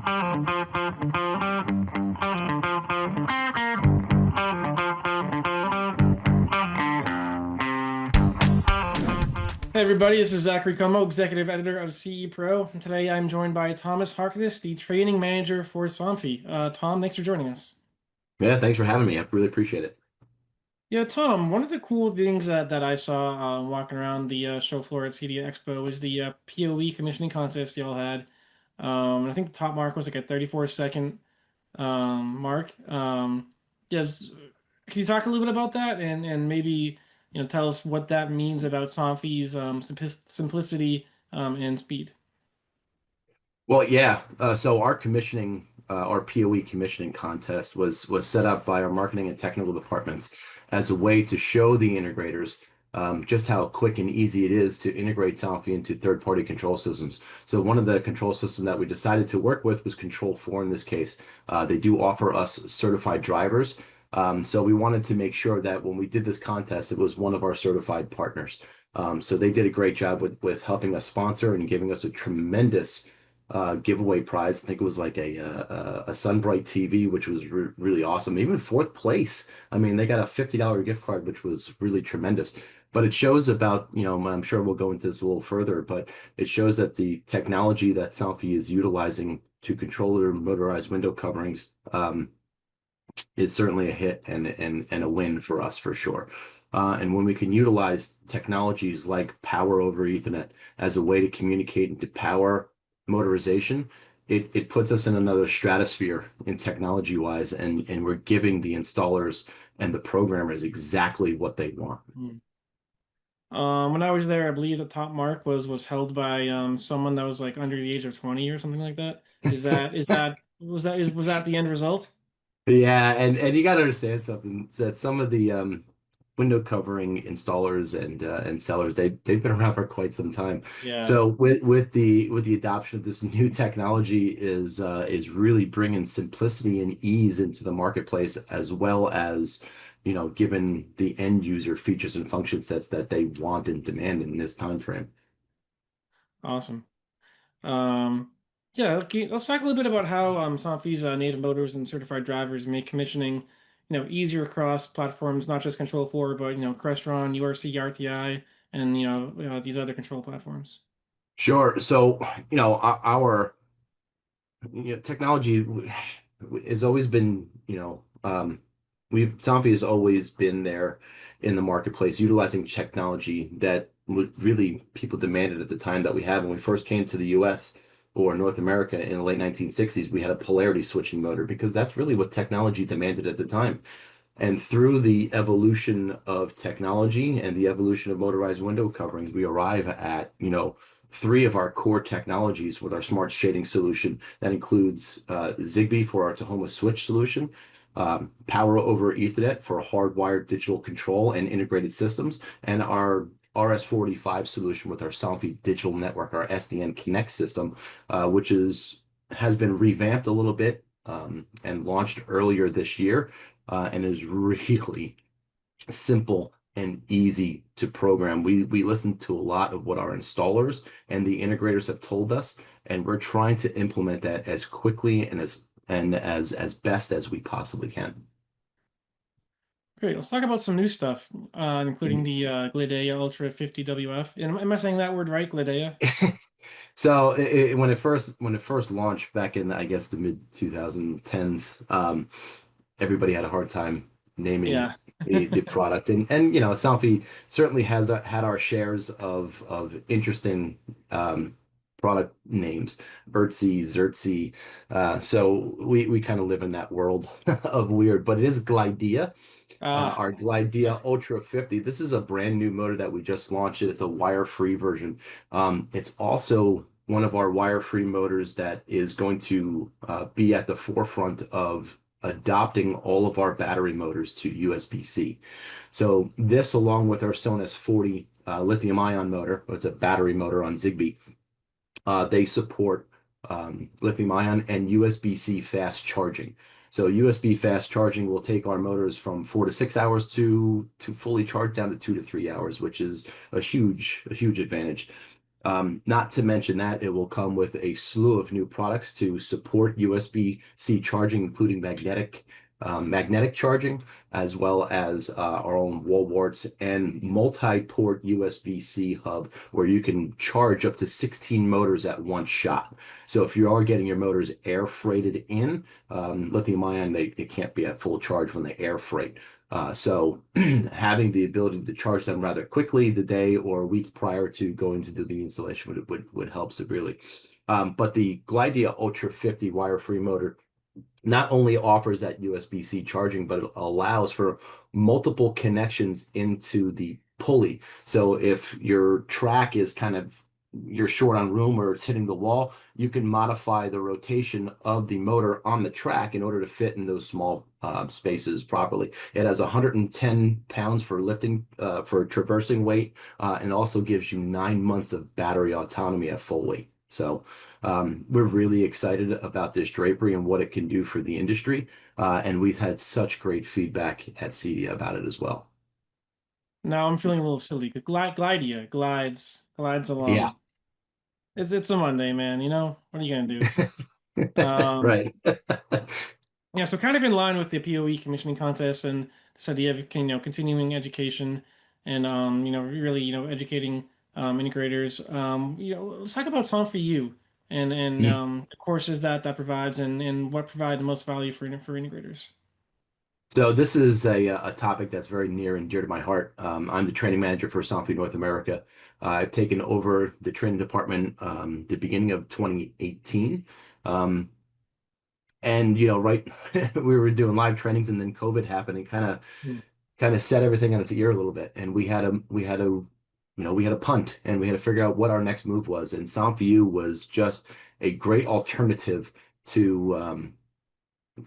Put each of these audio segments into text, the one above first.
Hey everybody, this is Zachary Como, Executive Editor of CE Pro, and today I'm joined by Thomas Harkness, the Training Manager for Somfy. Tom, thanks for joining us. Yeah, thanks for having me. I really appreciate it. Yeah, Tom, one of the cool things that I saw walking around the show floor at CEDIA Expo was the PoE Commissioning Contest y'all had. I think the top mark was like a 34-second mark. Yes, can you talk a little bit about that and maybe tell us what that means about Somfy's simplicity and speed? Well, yeah. So our PoE commissioning contest was set up by our marketing and technical departments as a way to show the integrators just how quick and easy it is to integrate Somfy into third-party control systems. So one of the control systems that we decided to work with was Control4 in this case. They do offer us certified drivers. So we wanted to make sure that when we did this contest, it was one of our certified partners. So they did a great job with helping us sponsor and giving us a tremendous giveaway prize. I think it was like a Sunbright TV, which was really awesome. Even fourth place. I mean, they got a $50 gift card, which was really tremendous. But it shows about, I'm sure we'll go into this a little further, but it shows that the technology that Somfy is utilizing to control their motorized window coverings is certainly a hit and a win for us for sure. And when we can utilize technologies like power over Ethernet as a way to communicate and to power motorization, it puts us in another stratosphere in technology wise, and we're giving the installers and the programmers exactly what they want. When I was there, I believe the top mark was held by someone that was like under the age of 20 or something like that. Was that the end result? Yeah, and you got to understand something that some of the window covering installers and sellers they've been around for quite some time. Yeah. So with the adoption of this new technology is really bringing simplicity and ease into the marketplace as well as given the end user features and function sets that they want and demand in this time frame. Awesome. Um, yeah, okay, let's talk a little bit about how Somfy's native motors and certified drivers make commissioning, easier across platforms, not just Control4, but Crestron, URC, RTI, and these other control platforms. Sure. So, our technology has always been, Somfy has always been there in the marketplace, utilizing technology that would really people demanded at the time that we had when we first came to the US or North America in the late 1960s. We had a polarity switching motor because that's really what technology demanded at the time. And through the evolution of technology and the evolution of motorized window coverings, we arrive at, three of our core technologies with our smart shading solution. That includes Zigbee for our TaHoma switch solution, power over Ethernet for hardwired digital control and integrated systems, and our RS-45 solution with our Somfy digital network, our SDN Connect system, which has been revamped a little bit and launched earlier this year and is really simple and easy to program. We listen to a lot of what our installers and the integrators have told us, and we're trying to implement that as quickly and as best as we possibly can. Great. Let's talk about some new stuff, including the Glydea Ultra 50 WF. Am I saying that word right, Glydea? So when it first launched back in I guess the mid 2010s, everybody had a hard time naming Yeah. the product, and Somfy certainly has had our shares of interesting product names, Ertzi, Zertzi. So we kind of live in that world of weird, but it is Glydea. Ah, Our Glydea Ultra 50. This is a brand new motor that we just launched. It's a wire-free version. It's also one of our wire-free motors that is going to be at the forefront of adopting all of our battery motors to USB-C. So this, along with our Sonus 40 lithium-ion motor, it's a battery motor on Zigbee, they support lithium-ion and USB-C fast charging. So USB fast charging will take our motors from 4 to 6 hours to fully charge down to 2 to 3 hours, which is a huge advantage. Not to mention that it will come with a slew of new products to support USB-C charging, including magnetic charging, as well as our own wall warts and multi-port USB-C hub, where you can charge up to 16 motors at one shot. So if you are getting your motors air freighted in, lithium ion, they can't be at full charge when they air freight. So having the ability to charge them rather quickly the day or a week prior to going to do the installation would help severely. But the Glydea Ultra 50 wire-free motor not only offers that USB-C charging, but it allows for multiple connections into the pulley. So if your track is kind of you're short on room or it's hitting the wall, you can modify the rotation of the motor on the track in order to fit in those small spaces properly. It has 110 pounds for lifting, for traversing weight, and also gives you 9 months of battery autonomy at full weight. So we're really excited about this drapery and what it can do for the industry. And we've had such great feedback at CEDIA about it as well. Now I'm feeling a little silly because Glydea glides Yeah. along. It's a Monday, man. You know what are you gonna do? Um, Right. yeah, so kind of in line with the PoE commissioning contest and this idea of continuing education and really educating integrators. Let's talk about Somfy U and the courses that provides and what provide the most value for integrators. So this is a topic that's very near and dear to my heart. I'm the training manager for Somfy North America. I've taken over the training department the beginning of 2018. Um, and right, we were doing live trainings, and then COVID happened and kind of set everything on its ear a little bit. And we had a punt, and we had to figure out what our next move was. And Somfy U was just a great alternative to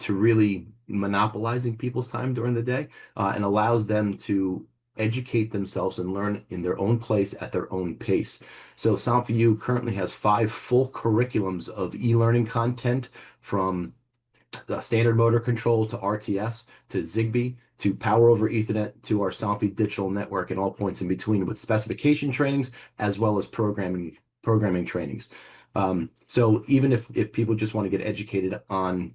really monopolizing people's time during the day, and allows them to educate themselves and learn in their own place at their own pace. So Somfy U currently has 5 full curriculums of e-learning content from standard motor control to RTS to Zigbee to power over Ethernet to our Somfy digital network and all points in between with specification trainings as well as programming trainings. So even if people just want to get educated on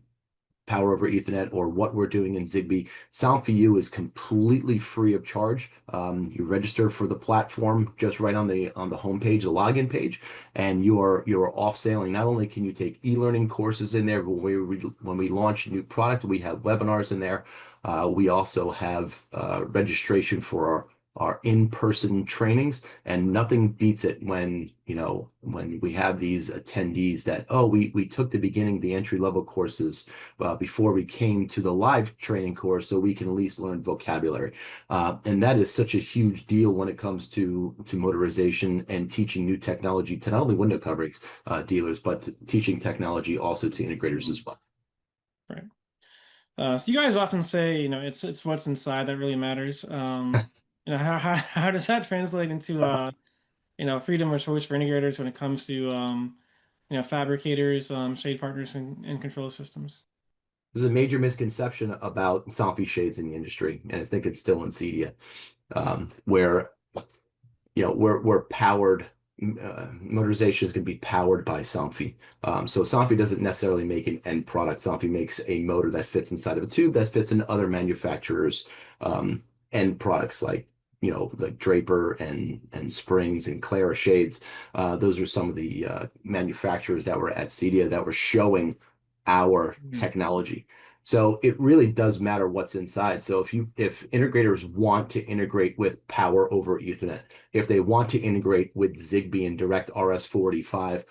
power over Ethernet or what we're doing in Zigbee, Somfy U is completely free of charge. You register for the platform just right on the homepage, the login page, and you are off sailing. Not only can you take e-learning courses in there, but when we launch a new product, we have webinars in there. We also have registration for our in-person trainings, and nothing beats it when we have these attendees that, oh, we took the entry level courses before we came to the live training course so we can at least learn vocabulary. And that is such a huge deal when it comes to motorization and teaching new technology to not only window coverings dealers, but teaching technology also to integrators as well. Right. So you guys often say, it's what's inside that really matters. How does that translate into freedom of choice for integrators when it comes to fabricators, shade partners, and control systems? There's a major misconception about Somfy shades in the industry, and I think it's still in CEDIA, where we're powered. Motorization is going to be powered by Somfy. So Somfy doesn't necessarily make an end product. Somfy makes a motor that fits inside of a tube that fits in other manufacturers' end products like Draper and Springs and Clara shades. Those are some of the manufacturers that were at CEDIA that were showing our Mhm. technology. So it really does matter what's inside. So if integrators want to integrate with power over Ethernet, if they want to integrate with Zigbee and direct RS-485,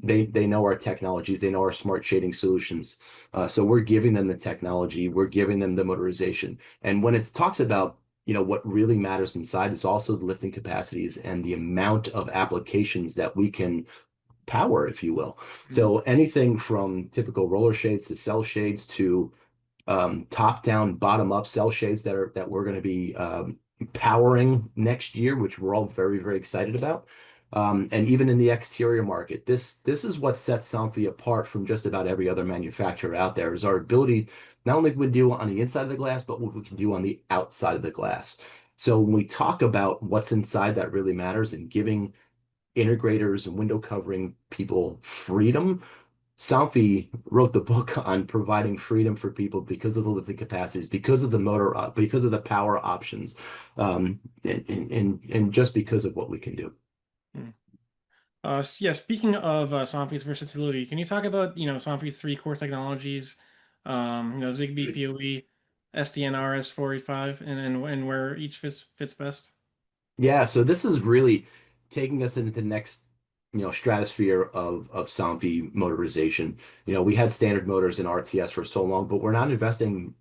they know our technologies, they know our smart shading solutions. So we're giving them the technology, we're giving them the motorization. And when it talks about what really matters inside is also the lifting capacities and the amount of applications that we can power, if you will. So anything from typical roller shades to cell shades to top down, bottom up cell shades that we're going to be powering next year, which we're all very, very excited about. And even in the exterior market, this is what sets Somfy apart from just about every other manufacturer out there is our ability, not only we do on the inside of the glass, but what we can do on the outside of the glass. So when we talk about what's inside that really matters and giving integrators and window covering people freedom. Somfy wrote the book on providing freedom for people because of the lifting capacities, because of the motor, because of the power options, and just because of what we can do. Hmm. Yeah, speaking of Somfy's versatility, can you talk about, Somfy's three core technologies, Zigbee, PoE, SDN, RS-485, and where each fits best? Yeah, so this is really taking us into the next, stratosphere of Somfy motorization. We had standard motors in RTS for so long, but we're not investing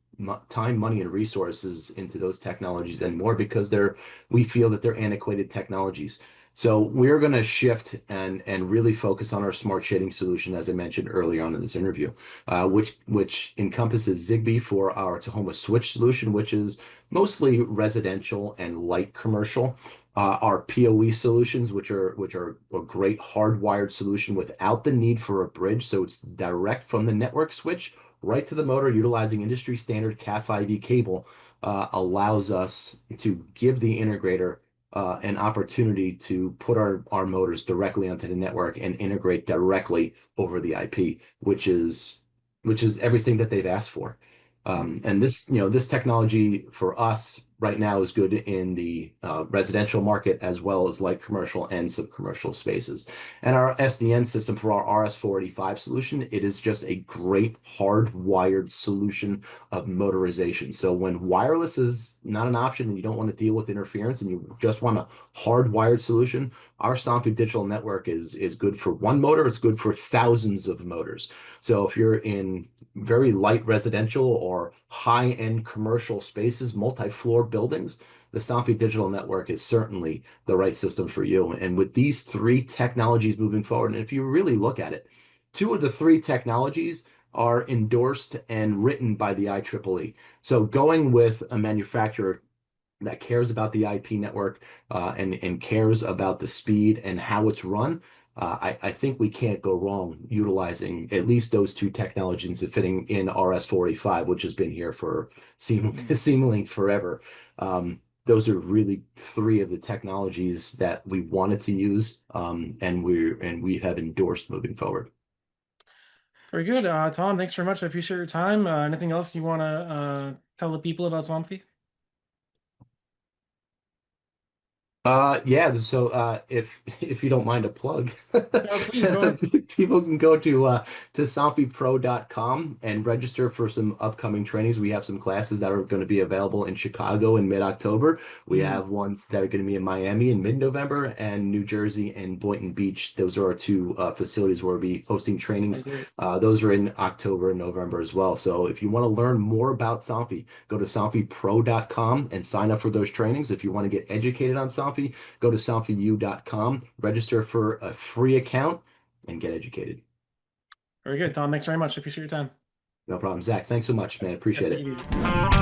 time, money, and resources into those technologies anymore because we feel that they're antiquated technologies. So we're going to shift and really focus on our smart shading solution, as I mentioned earlier on in this interview, which encompasses Zigbee for our TaHoma switch solution, which is mostly residential and light commercial. Our PoE solutions, which are a great hardwired solution without the need for a bridge, so it's direct from the network switch right to the motor, utilizing industry standard Cat5e cable, allows us to give the integrator an opportunity to put our motors directly onto the network and integrate directly over the IP, which is everything that they've asked for. Hmm. And this technology for us right now is good in the residential market as well as light commercial and sub-commercial spaces. And our SDN system for our RS-485 solution, it is just a great hardwired solution of motorization. So when wireless is not an option and you don't want to deal with interference and you just want a hardwired solution, our Somfy digital network is good for one motor. It's good for thousands of motors. So if you're in very light residential or high-end commercial spaces, multi-floor buildings, the Somfy Digital Network is certainly the right system for you. And with these three technologies moving forward, and if you really look at it, two of the three technologies are endorsed and written by the IEEE. So going with a manufacturer that cares about the IP network and cares about the speed and how it's run, I think we can't go wrong utilizing at least those two technologies and fitting in RS-485, which has been here for Hmm. seemingly forever. Those are really three of the technologies that we wanted to use, and we have endorsed moving forward. Very good. Tom, thanks very much. I appreciate your time. Anything else you want to tell the people about Somfy? Yeah, so if you don't mind a plug, Please go ahead. people can go to somfypro.com and register for some upcoming trainings. We have some classes that are going to be available in Chicago in mid-October. We Mm, have ones that are going to be in Miami in mid-November and New Jersey and Boynton Beach. Those are our two facilities where we'll be hosting very trainings. great. Those are in October and November as well. So if you want to learn more about Somfy, go to somfypro.com and sign up for those trainings. If you want to get educated on Somfy, go to somfyu.com, register for a free account, and get educated. Very good, Tom. Thanks very much. I appreciate your time. No problem. Zach, thanks so much, man. Yeah, Appreciate take it. it easy.